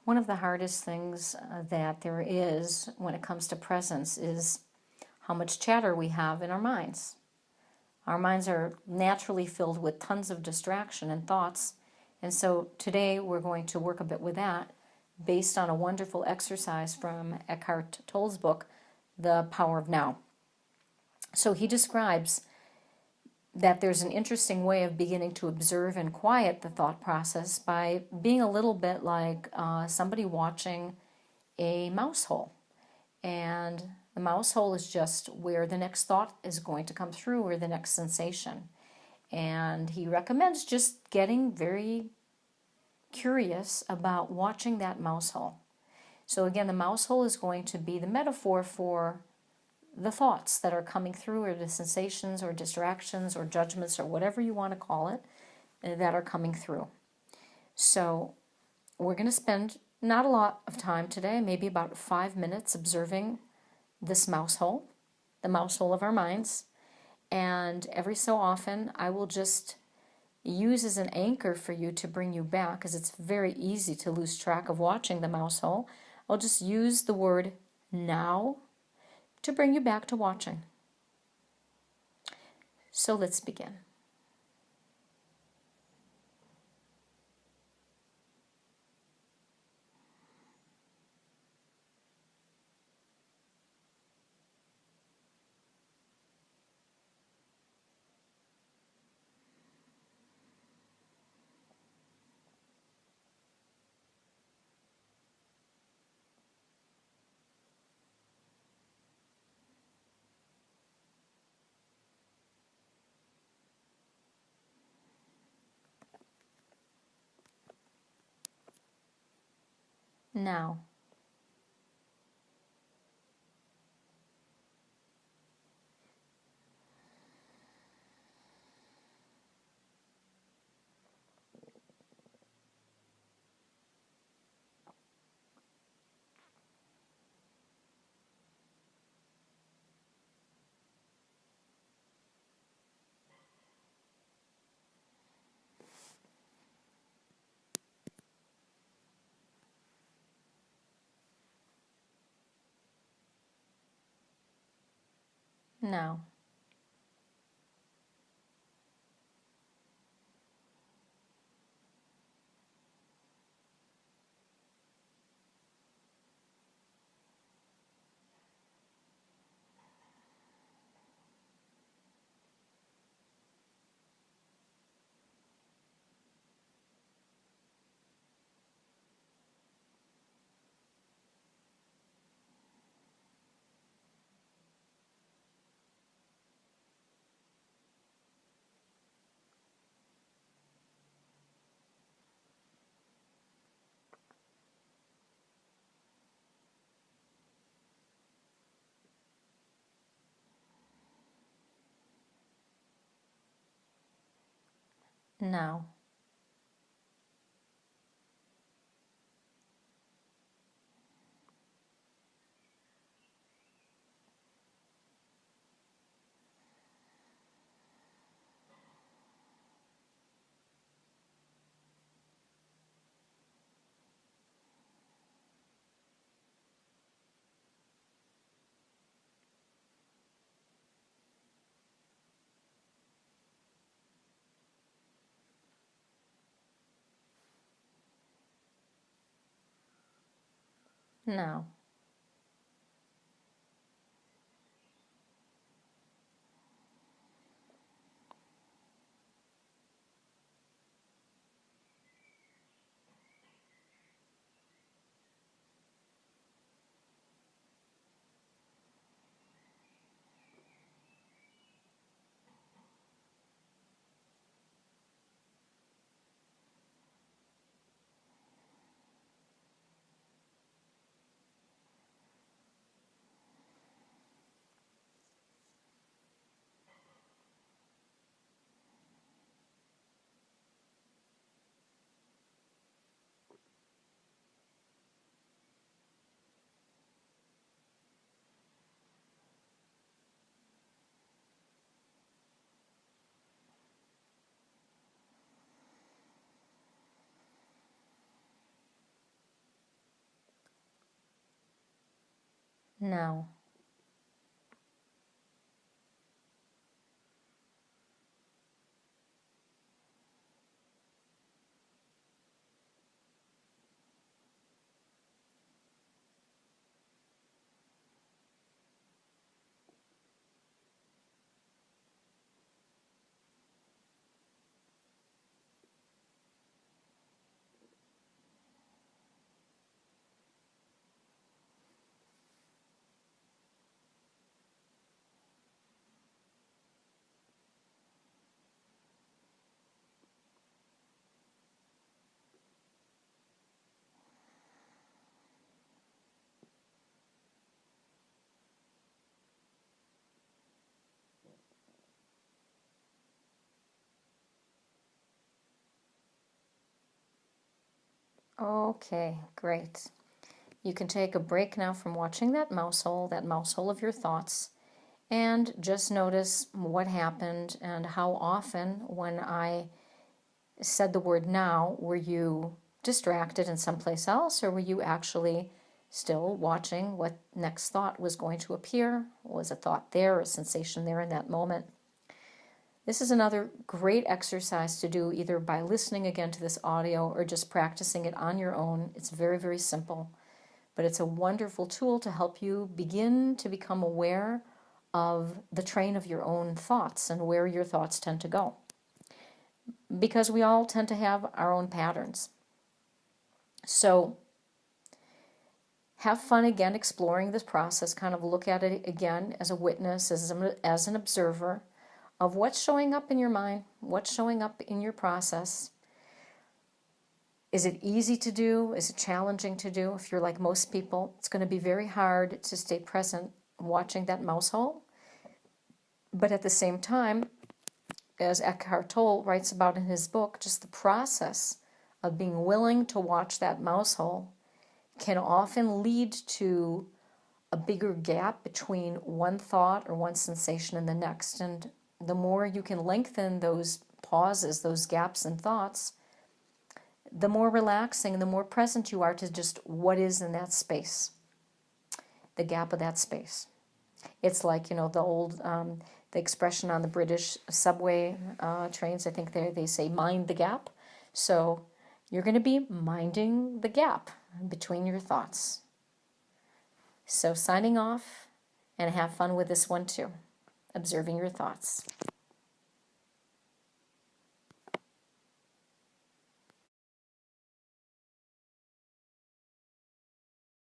One of the hardest things that there is when it comes to presence is how much chatter we have in our minds. Our minds are naturally filled with tons of distraction and thoughts, and so today we're going to work a bit with that based on a wonderful exercise from Eckhart Tolle's book, The Power of Now. So he describes that there's an interesting way of beginning to observe and quiet the thought process by being a little bit like somebody watching a mouse hole. And the mouse hole is just where the next thought is going to come through or the next sensation. And he recommends just getting very curious about watching that mouse hole. So again, the mouse hole is going to be the metaphor for the thoughts that are coming through, or the sensations or distractions or judgments or whatever you want to call it that are coming through. So we're going to spend not a lot of time today, maybe about 5 minutes observing this mouse hole, the mouse hole of our minds. And every so often I will just use as an anchor for you to bring you back, because it's very easy to lose track of watching the mouse hole. I'll just use the word now to bring you back to watching. So let's begin. Now. Now. Now. Now. now. Okay, great. You can take a break now from watching that mouse hole of your thoughts, and just notice what happened and how often when I said the word now, were you distracted in someplace else, or were you actually still watching what next thought was going to appear? Was a thought there, a sensation there in that moment? This is another great exercise to do either by listening again to this audio or just practicing it on your own. It's very, very simple, but it's a wonderful tool to help you begin to become aware of the train of your own thoughts and where your thoughts tend to go. Because we all tend to have our own patterns. So have fun again exploring this process. Kind of look at it again as a witness, as an observer of what's showing up in your mind, what's showing up in your process. Is it easy to do? Is it challenging to do? If you're like most people, it's going to be very hard to stay present watching that mouse hole. But at the same time, as Eckhart Tolle writes about in his book, just the process of being willing to watch that mouse hole can often lead to a bigger gap between one thought or one sensation and the next. And the more you can lengthen those pauses, those gaps in thoughts, the more relaxing and the more present you are to just what is in that space, the gap of that space. It's like, the old, the expression on the British subway trains, I think they say mind the gap. So you're going to be minding the gap between your thoughts. So signing off, and have fun with this one too, observing your thoughts.